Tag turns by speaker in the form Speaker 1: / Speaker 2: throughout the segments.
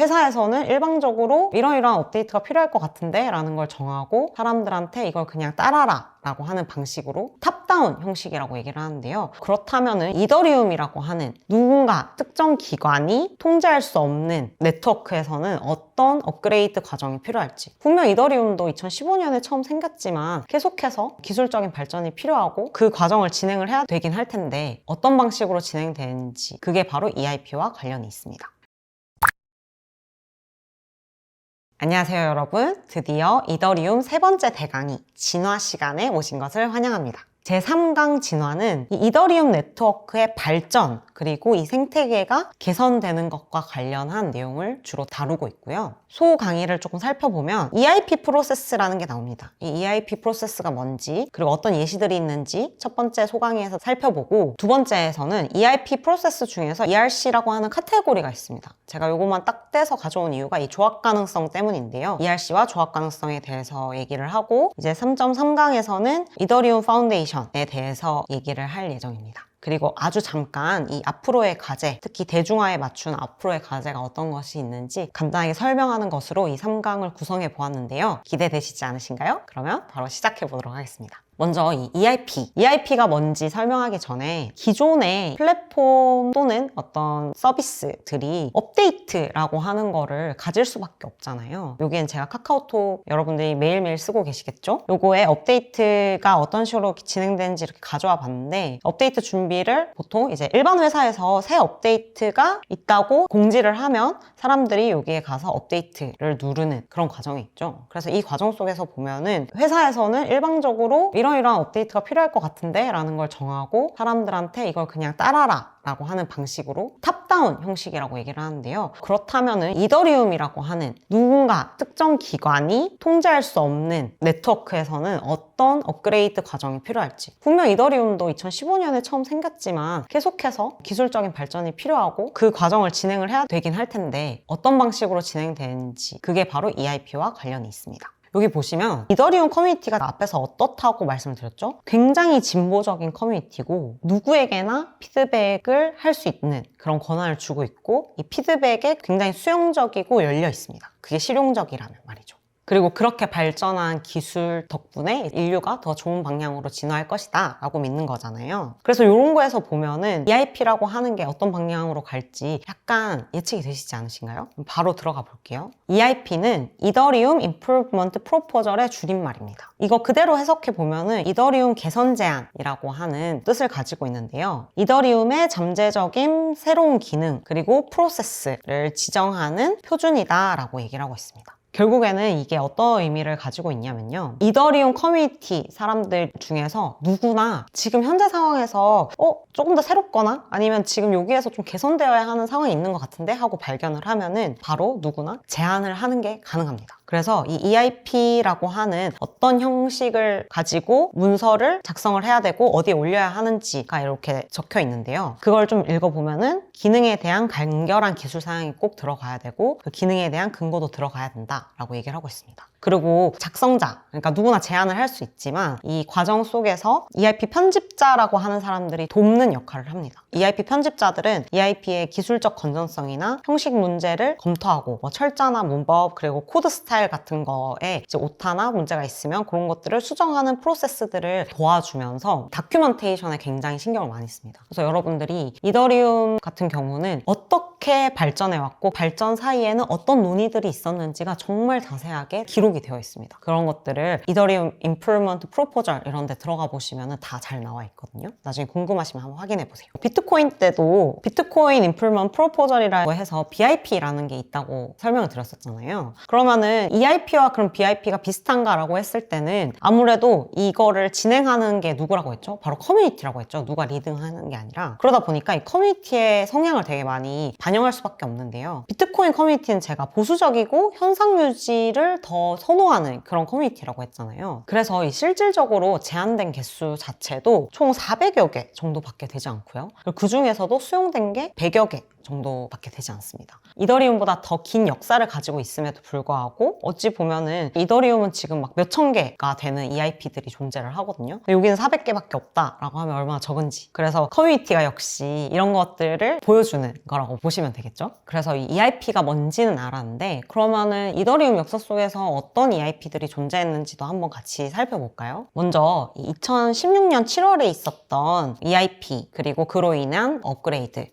Speaker 1: 회사에서는 일방적으로 이러이러한 업데이트가 필요할 것 같은데 라는 걸 정하고 사람들한테 이걸 그냥 따라라 라고 하는 방식으로 탑다운 형식이라고 얘기를 하는데요. 그렇다면은 이더리움이라고 하는 누군가 특정 기관이 통제할 수 없는 네트워크에서는 어떤 업그레이드 과정이 필요할지. 분명 이더리움도 2015년에 처음 생겼지만 계속해서 기술적인 발전이 필요하고 그 과정을 진행을 해야 되긴 할 텐데 어떤 방식으로 진행되는지, 그게 바로 EIP와 관련이 있습니다. 안녕하세요 여러분. 드디어 이더리움 세 번째 대강의 진화 시간에 오신 것을 환영합니다. 제3강 진화는 이 이더리움 네트워크의 발전 그리고 이 생태계가 개선되는 것과 관련한 내용을 주로 다루고 있고요. 소 강의를 조금 살펴보면 EIP 프로세스라는 게 나옵니다. 이 EIP 프로세스가 뭔지 그리고 어떤 예시들이 있는지 첫 번째 소강의에서 살펴보고, 두 번째에서는 EIP 프로세스 중에서 ERC라고 하는 카테고리가 있습니다. 제가 요것만 딱 떼서 가져온 이유가 이 조합 가능성 때문인데요. ERC와 조합 가능성에 대해서 얘기를 하고, 이제 3.3강에서는 이더리움 파운데이션에 대해서 얘기를 할 예정입니다. 그리고 아주 잠깐 이 앞으로의 과제, 특히 대중화에 맞춘 앞으로의 과제가 어떤 것이 있는지 간단하게 설명하는 것으로 이 3강을 구성해 보았는데요. 기대되시지 않으신가요? 그러면 바로 시작해 보도록 하겠습니다. 먼저 이 EIP가 뭔지 설명하기 전에 기존의 플랫폼 또는 어떤 서비스들이 업데이트라고 하는 거를 가질 수밖에 없잖아요. 여기엔 제가 카카오톡 여러분들이 매일매일 쓰고 계시겠죠? 요거에 업데이트가 어떤 식으로 진행되는지 이렇게 가져와 봤는데, 업데이트 준비를 보통 이제 일반 회사에서 새 업데이트가 있다고 공지를 하면 사람들이 여기에 가서 업데이트를 누르는 그런 과정이 있죠. 그래서 이 과정 속에서 보면은 회사에서는 일방적으로 이러이러한 업데이트가 필요할 것 같은데 라는 걸 정하고 사람들한테 이걸 그냥 따라라 라고 하는 방식으로 탑다운 형식이라고 얘기를 하는데요. 그렇다면은 이더리움이라고 하는 누군가 특정 기관이 통제할 수 없는 네트워크에서는 어떤 업그레이드 과정이 필요할지. 분명 이더리움도 2015년에 처음 생겼지만 계속해서 기술적인 발전이 필요하고 그 과정을 진행을 해야 되긴 할 텐데 어떤 방식으로 진행되는지, 그게 바로 EIP와 관련이 있습니다. 여기 보시면 이더리움 커뮤니티가 앞에서 어떻다고 말씀을 드렸죠? 굉장히 진보적인 커뮤니티고 누구에게나 피드백을 할 수 있는 그런 권한을 주고 있고, 이 피드백에 굉장히 수용적이고 열려 있습니다. 그게 실용적이라면 말이죠. 그리고 그렇게 발전한 기술 덕분에 인류가 더 좋은 방향으로 진화할 것이다 라고 믿는 거잖아요. 그래서 이런 거에서 보면은 EIP라고 하는 게 어떤 방향으로 갈지 약간 예측이 되시지 않으신가요? 바로 들어가 볼게요. EIP는 이더리움 임프루브먼트 프로포절의 줄임말입니다. 이거 그대로 해석해 보면은 이더리움 개선 제안이라고 하는 뜻을 가지고 있는데요. 이더리움의 잠재적인 새로운 기능 그리고 프로세스를 지정하는 표준이다 라고 얘기를 하고 있습니다. 결국에는 이게 어떤 의미를 가지고 있냐면요. 이더리움 커뮤니티 사람들 중에서 누구나 지금 현재 상황에서 조금 더 새롭거나 아니면 지금 여기에서 좀 개선되어야 하는 상황이 있는 것 같은데 하고 발견을 하면은 바로 누구나 제안을 하는 게 가능합니다. 그래서 이 EIP라고 하는 어떤 형식을 가지고 문서를 작성을 해야 되고 어디에 올려야 하는지가 이렇게 적혀 있는데요. 그걸 좀 읽어보면은 기능에 대한 간결한 기술 사양이 꼭 들어가야 되고 그 기능에 대한 근거도 들어가야 된다라고 얘기를 하고 있습니다. 그리고 작성자, 그러니까 누구나 제안을 할 수 있지만 이 과정 속에서 EIP 편집자라고 하는 사람들이 돕는 역할을 합니다. EIP 편집자들은 EIP의 기술적 건전성이나 형식 문제를 검토하고 철자나 문법 그리고 코드 스타일 같은 거에 이제 오타나 문제가 있으면 그런 것들을 수정하는 프로세스들을 도와주면서 다큐멘테이션에 굉장히 신경을 많이 씁니다. 그래서 여러분들이 이더리움 같은 경우는 어떻게 발전해왔고 발전 사이에는 어떤 논의들이 있었는지가 정말 자세하게 기록이 되어 있습니다. 그런 것들을 이더리움 임프루브먼트 프로포절 이런 데 들어가 보시면 다 잘 나와 있거든요. 나중에 궁금하시면 한번 확인해 보세요. 비트코인 때도 비트코인 임프루브먼트 프로포절이라고 해서 BIP라는 게 있다고 설명을 드렸었잖아요. 그러면은 EIP와 그럼 BIP가 비슷한가라고 했을 때는 아무래도 이거를 진행하는 게 누구라고 했죠? 바로 커뮤니티라고 했죠. 누가 리딩하는 게 아니라. 그러다 보니까 이 커뮤니티의 성향을 되게 많이 반영할 수밖에 없는데요. 비트코인 커뮤니티는 제가 보수적이고 현상 유지를 더 선호하는 그런 커뮤니티라고 했잖아요. 그래서 이 실질적으로 제한된 개수 자체도 총 400여 개 정도밖에 되지 않고요. 그 중에서도 수용된 게 100여 개 정도밖에 되지 않습니다. 이더리움보다 더 긴 역사를 가지고 있음에도 불구하고 어찌 보면은 이더리움은 지금 막 몇천 개가 되는 EIP들이 존재를 하거든요. 여기는 400개밖에 없다라고 하면 얼마나 적은지. 그래서 커뮤니티가 역시 이런 것들을 보여주는 거라고 보시면 되겠죠. 그래서 이 EIP가 뭔지는 알았는데 그러면은 이더리움 역사 속에서 어떤 EIP들이 존재했는지도 한번 같이 살펴볼까요? 먼저 2016년 7월에 있었던 EIP 그리고 그로 인한 업그레이드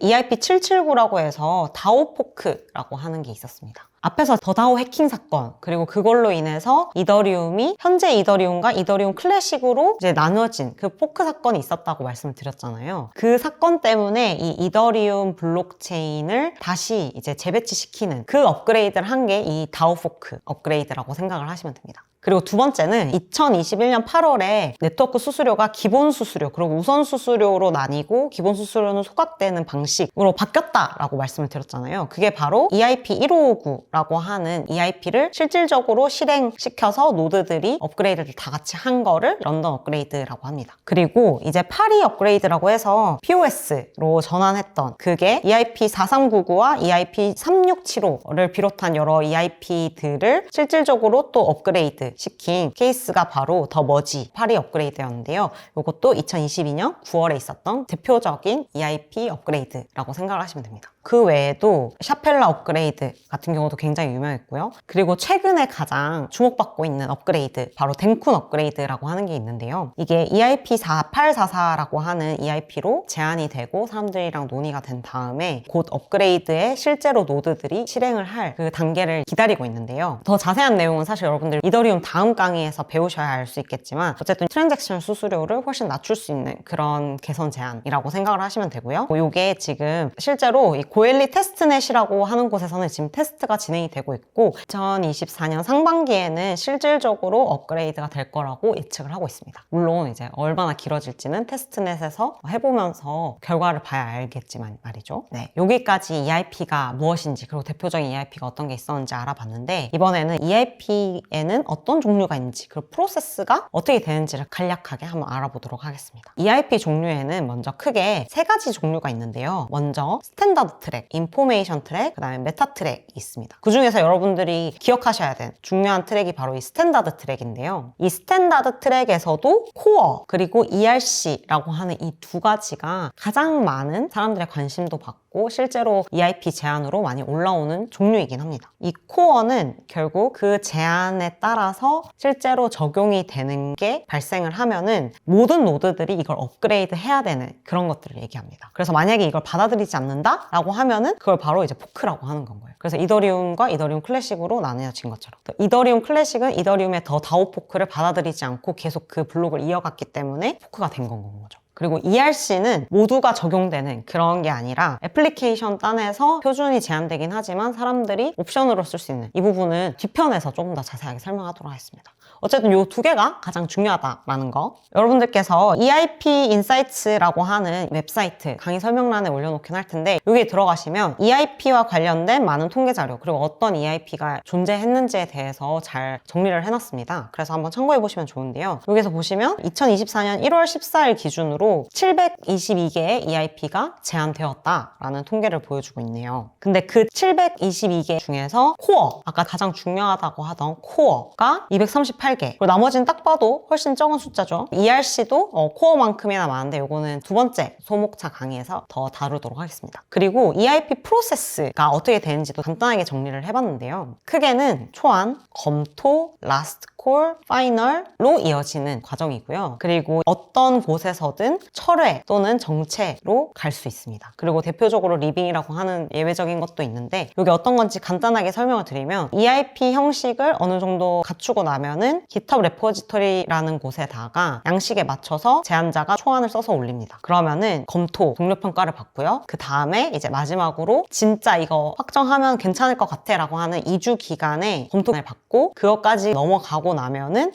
Speaker 1: EIP779라고 해서 다오 포크라고 하는 게 있었습니다. 앞에서 더다오 해킹 사건 그리고 그걸로 인해서 이더리움이 현재 이더리움과 이더리움 클래식으로 이제 나눠진 그 포크 사건이 있었다고 말씀을 드렸잖아요. 그 사건 때문에 이 이더리움 블록체인을 다시 이제 재배치시키는 그 업그레이드를 한 게 이 다오 포크 업그레이드라고 생각을 하시면 됩니다. 그리고 두 번째는 2021년 8월에 네트워크 수수료가 기본 수수료 그리고 우선 수수료로 나뉘고 기본 수수료는 소각되는 방식으로 바뀌었다라고 말씀을 드렸잖아요. 그게 바로 EIP 1559라고 하는 EIP를 실질적으로 실행시켜서 노드들이 업그레이드를 다 같이 한 거를 런던 업그레이드라고 합니다. 그리고 이제 파리 업그레이드라고 해서 POS로 전환했던 그게 EIP 4399와 EIP 3675를 비롯한 여러 EIP들을 실질적으로 또 업그레이드 시킨 케이스가 바로 더 머지 파리 업그레이드였는데요. 이것도 2022년 9월에 있었던 대표적인 EIP 업그레이드라고 생각을 하시면 됩니다. 그 외에도 샤펠라 업그레이드 같은 경우도 굉장히 유명했고요. 그리고 최근에 가장 주목받고 있는 업그레이드 바로 댕쿤 업그레이드라고 하는 게 있는데요. 이게 EIP 4844라고 하는 EIP로 제안이 되고 사람들이랑 논의가 된 다음에 곧 업그레이드에 실제로 노드들이 실행을 할 그 단계를 기다리고 있는데요. 더 자세한 내용은 사실 여러분들 이더리움 다음 강의에서 배우셔야 알 수 있겠지만 어쨌든 트랜잭션 수수료를 훨씬 낮출 수 있는 그런 개선 제안이라고 생각을 하시면 되고요. 이게 지금 실제로 이 고엘리 테스트넷이라고 하는 곳에서는 지금 테스트가 진행이 되고 있고 2024년 상반기에는 실질적으로 업그레이드가 될 거라고 예측을 하고 있습니다. 물론 이제 얼마나 길어질지는 테스트넷에서 해보면서 결과를 봐야 알겠지만 말이죠. 네, 여기까지 EIP가 무엇인지 그리고 대표적인 EIP가 어떤 게 있었는지 알아봤는데 이번에는 EIP에는 어떤 종류가 있는지 그리고 프로세스가 어떻게 되는지를 간략하게 한번 알아보도록 하겠습니다. EIP 종류에는 먼저 크게 세 가지 종류가 있는데요. 먼저 스탠다드 트랙, 인포메이션 트랙, 그 다음에 메타 트랙이 있습니다. 그 중에서 여러분들이 기억하셔야 되는 중요한 트랙이 바로 이 스탠다드 트랙인데요. 이 스탠다드 트랙에서도 코어 그리고 ERC라고 하는 이 두 가지가 가장 많은 사람들의 관심도 받고 실제로 EIP 제안으로 많이 올라오는 종류이긴 합니다. 이 코어는 결국 그 제안에 따라서 실제로 적용이 되는 게 발생을 하면은 모든 노드들이 이걸 업그레이드 해야 되는 그런 것들을 얘기합니다. 그래서 만약에 이걸 받아들이지 않는다? 라고 하면은 그걸 바로 이제 포크라고 하는 건 거예요. 그래서 이더리움과 이더리움 클래식으로 나뉘어진 것처럼 이더리움 클래식은 이더리움의 더 다오 포크를 받아들이지 않고 계속 그 블록을 이어갔기 때문에 포크가 된 건 거죠. 그리고 ERC는 모두가 적용되는 그런 게 아니라 애플리케이션 단에서 표준이 제한되긴 하지만 사람들이 옵션으로 쓸 수 있는 이 부분은 뒤편에서 조금 더 자세하게 설명하도록 하겠습니다. 어쨌든 이 두 개가 가장 중요하다라는 거. 여러분들께서 EIP 인사이츠라고 하는 웹사이트 강의 설명란에 올려놓긴 할 텐데 여기에 들어가시면 EIP와 관련된 많은 통계 자료 그리고 어떤 EIP가 존재했는지에 대해서 잘 정리를 해놨습니다. 그래서 한번 참고해보시면 좋은데요. 여기서 보시면 2024년 1월 14일 기준으로 722개의 EIP가 제한되었다라는 통계를 보여주고 있네요. 근데 그 722개 중에서 코어, 아까 가장 중요하다고 하던 코어가 238개 그리고 나머지는 딱 봐도 훨씬 적은 숫자죠. ERC도 코어만큼이나 많은데 요거는 두 번째 소목차 강의에서 더 다루도록 하겠습니다. 그리고 EIP 프로세스가 어떻게 되는지도 간단하게 정리를 해봤는데요. 크게는 초안, 검토, 라스트 콜, 파이널로 이어지는 과정이고요. 그리고 어떤 곳에서든 철회 또는 정체로 갈 수 있습니다. 그리고 대표적으로 리빙이라고 하는 예외적인 것도 있는데 이게 어떤 건지 간단하게 설명을 드리면 EIP 형식을 어느 정도 갖추고 나면은 GitHub 레포지토리라는 곳에다가 양식에 맞춰서 제안자가 초안을 써서 올립니다. 그러면은 검토, 동료평가를 받고요. 그 다음에 이제 마지막으로 진짜 이거 확정하면 괜찮을 것 같아 라고 하는 2주 기간의 검토를 받고 그것까지 넘어가고 걸고 나면은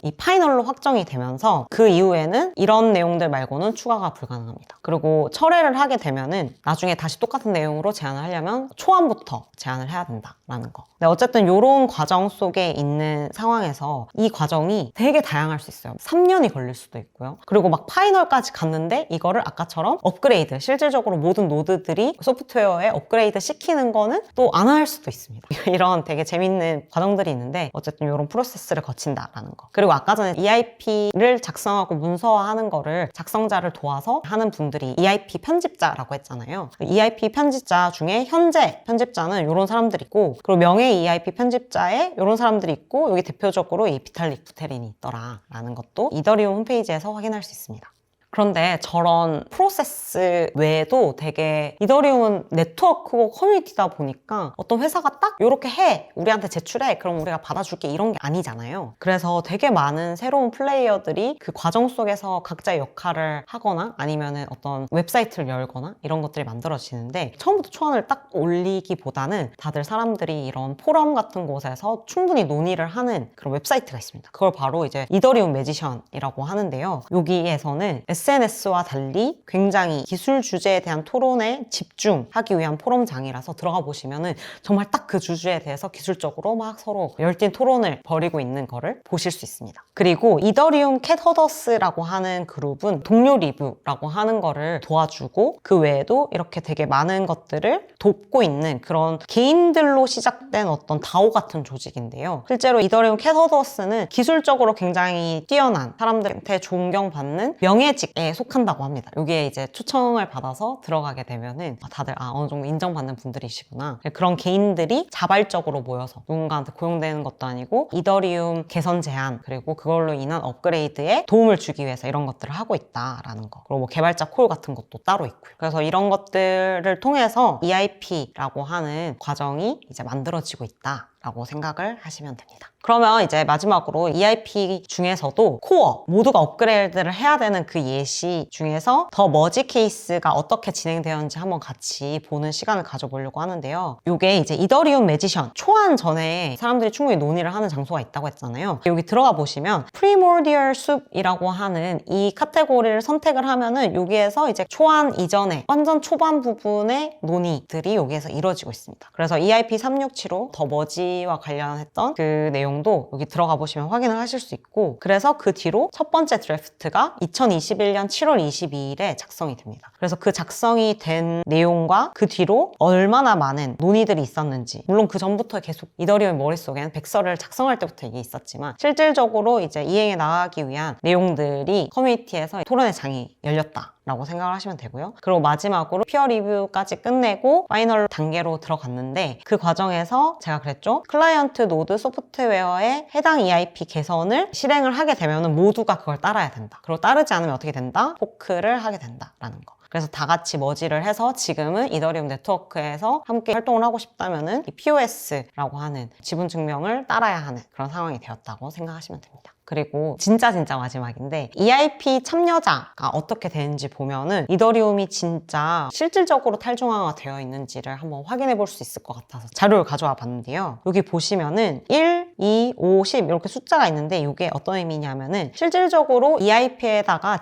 Speaker 1: 이 파이널로 확정이 되면서 그 이후에는 이런 내용들 말고는 추가가 불가능합니다. 그리고 철회를 하게 되면은 나중에 다시 똑같은 내용으로 제안을 하려면 초안부터 제안을 해야 된다라는 거. 근데 어쨌든 이런 과정 속에 있는 상황에서 이 과정이 되게 다양할 수 있어요. 3년이 걸릴 수도 있고요. 그리고 막 파이널까지 갔는데 이거를 아까처럼 업그레이드, 실질적으로 모든 노드들이 소프트웨어에 업그레이드 시키는 거는 또 안 할 수도 있습니다. 이런 되게 재밌는 과정들이 있는데 어쨌든 이런 프로세스를 거친다라는 거. 그리고 아까 전에 EIP를 작성하고 문서화하는 거를 작성자를 도와서 하는 분들이 EIP 편집자라고 했잖아요. EIP 편집자 중에 현재 편집자는 이런 사람들이 있고, 그리고 명예 EIP 편집자에 이런 사람들이 있고, 여기 대표적으로 이 비탈릭 부테린이 있더라라는 것도 이더리움 홈페이지에서 확인할 수 있습니다. 그런데 저런 프로세스 외에도 되게 이더리움은 네트워크고 커뮤니티다 보니까 어떤 회사가 딱 이렇게 해, 우리한테 제출해, 그럼 우리가 받아줄게, 이런 게 아니잖아요. 그래서 되게 많은 새로운 플레이어들이 그 과정 속에서 각자의 역할을 하거나 아니면은 어떤 웹사이트를 열거나 이런 것들이 만들어지는데, 처음부터 초안을 딱 올리기보다는 다들 사람들이 이런 포럼 같은 곳에서 충분히 논의를 하는 그런 웹사이트가 있습니다. 그걸 바로 이제 이더리움 매지션이라고 하는데요. 여기에서는 SNS와 달리 굉장히 기술 주제에 대한 토론에 집중하기 위한 포럼장이라서 들어가 보시면은 정말 딱 그 주제에 대해서 기술적으로 막 서로 열띤 토론을 벌이고 있는 거를 보실 수 있습니다. 그리고 이더리움 캣허더스라고 하는 그룹은 동료 리뷰라고 하는 거를 도와주고, 그 외에도 이렇게 되게 많은 것들을 돕고 있는 그런 개인들로 시작된 어떤 다오 같은 조직인데요. 실제로 이더리움 캣허더스는 기술적으로 굉장히 뛰어난 사람들한테 존경받는 명예직에 속한다고 합니다. 여기에 이제 초청을 받아서 들어가게 되면은 다들 어느 정도 인정받는 분들이시구나. 그런 개인들이 자발적으로 모여서 누군가한테 고용되는 것도 아니고 이더리움 개선 제안, 그리고 그걸로 인한 업그레이드에 도움을 주기 위해서 이런 것들을 하고 있다라는 거. 그리고 뭐 개발자 콜 같은 것도 따로 있고요. 그래서 이런 것들을 통해서 EIP라고 하는 과정이 이제 만들어지고 있다라고 생각을 하시면 됩니다. 그러면 이제 마지막으로 EIP 중에서도 코어, 모두가 업그레이드를 해야 되는 그 예시 중에서 더 머지 케이스가 어떻게 진행되었는지 한번 같이 보는 시간을 가져보려고 하는데요. 이게 이제 이더리움 매지션, 초안 전에 사람들이 충분히 논의를 하는 장소가 있다고 했잖아요. 여기 들어가 보시면 Primordial Soup이라고 하는 이 카테고리를 선택을 하면은 여기에서 이제 초안 이전에 완전 초반 부분의 논의들이 여기에서 이루어지고 있습니다. 그래서 EIP 365 더 머지와 관련했던 그 내용도 여기 들어가 보시면 확인을 하실 수 있고, 그래서 그 뒤로 첫 번째 드래프트가 2021년 7월 22일에 작성이 됩니다. 그래서 그 작성이 된 내용과 그 뒤로 얼마나 많은 논의들이 있었는지, 물론 그 전부터 계속 이더리움 머릿속에는 백서를 작성할 때부터 이게 있었지만 실질적으로 이제 이행해 나가기 위한 내용들이 커뮤니티에서 토론의 장이 열렸다 라고 생각을 하시면 되고요. 그리고 마지막으로 피어 리뷰까지 끝내고 파이널 단계로 들어갔는데, 그 과정에서 제가 그랬죠. 클라이언트 노드 소프트웨어에 해당 EIP 개선을 실행을 하게 되면 모두가 그걸 따라야 된다. 그리고 따르지 않으면 어떻게 된다? 포크를 하게 된다라는 거. 그래서 다 같이 머지를 해서 지금은 이더리움 네트워크에서 함께 활동을 하고 싶다면은 이 POS라고 하는 지분 증명을 따라야 하는 그런 상황이 되었다고 생각하시면 됩니다. 그리고 진짜 마지막인데, EIP 참여자가 어떻게 되는지 보면은 이더리움이 진짜 실질적으로 탈중앙화 되어 있는지를 한번 확인해 볼 수 있을 것 같아서 자료를 가져와 봤는데요. 여기 보시면은 1, 2, 5, 10 이렇게 숫자가 있는데, 이게 어떤 의미냐면은 실질적으로 EIP에다가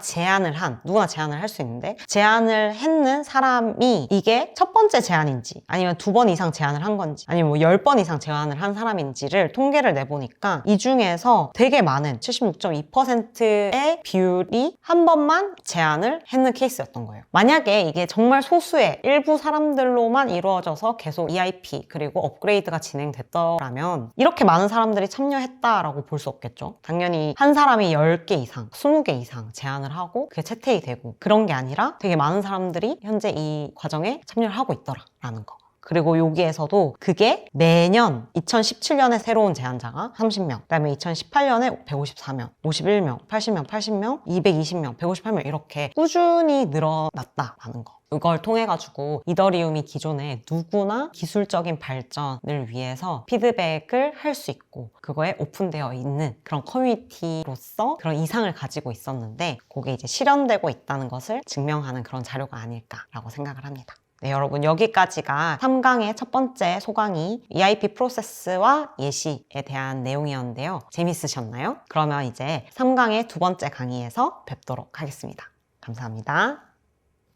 Speaker 1: 누구나 제안을 할 수 있는데, 제안을 했는 사람이 이게 첫 번째 제안인지 아니면 2번 이상 제안을 한 건지 아니면 뭐 10번 이상 제안을 한 사람인지를 통계를 내보니까 이 중에서 되게 많은 76.2%의 비율이 한 번만 제안을 했는 케이스였던 거예요. 만약에 이게 정말 소수의 일부 사람들로만 이루어져서 계속 EIP 그리고 업그레이드가 진행됐더라면 이렇게 많은 사람들이 참여했다라고 볼 수 없겠죠. 당연히 한 사람이 10개 이상, 20개 이상 제안을 하고 그게 채택이 되고, 그런 게 아니라 되게 많은 사람들이 현재 이 과정에 참여를 하고 있더라라는 거. 그리고 여기에서도 그게 매년 2017년에 새로운 제안자가 30명, 그다음에 2018년에 154명, 51명, 80명, 220명, 158명 이렇게 꾸준히 늘어났다라는 거. 이걸 통해 가지고 이더리움이 기존에 누구나 기술적인 발전을 위해서 피드백을 할 수 있고 그거에 오픈되어 있는 그런 커뮤니티로서 그런 이상을 가지고 있었는데, 그게 이제 실현되고 있다는 것을 증명하는 그런 자료가 아닐까라고 생각을 합니다. 네, 여러분 여기까지가 3강의 첫 번째 소강의 EIP 프로세스와 예시에 대한 내용이었는데요. 재밌으셨나요? 그러면 이제 3강의 두 번째 강의에서 뵙도록 하겠습니다. 감사합니다.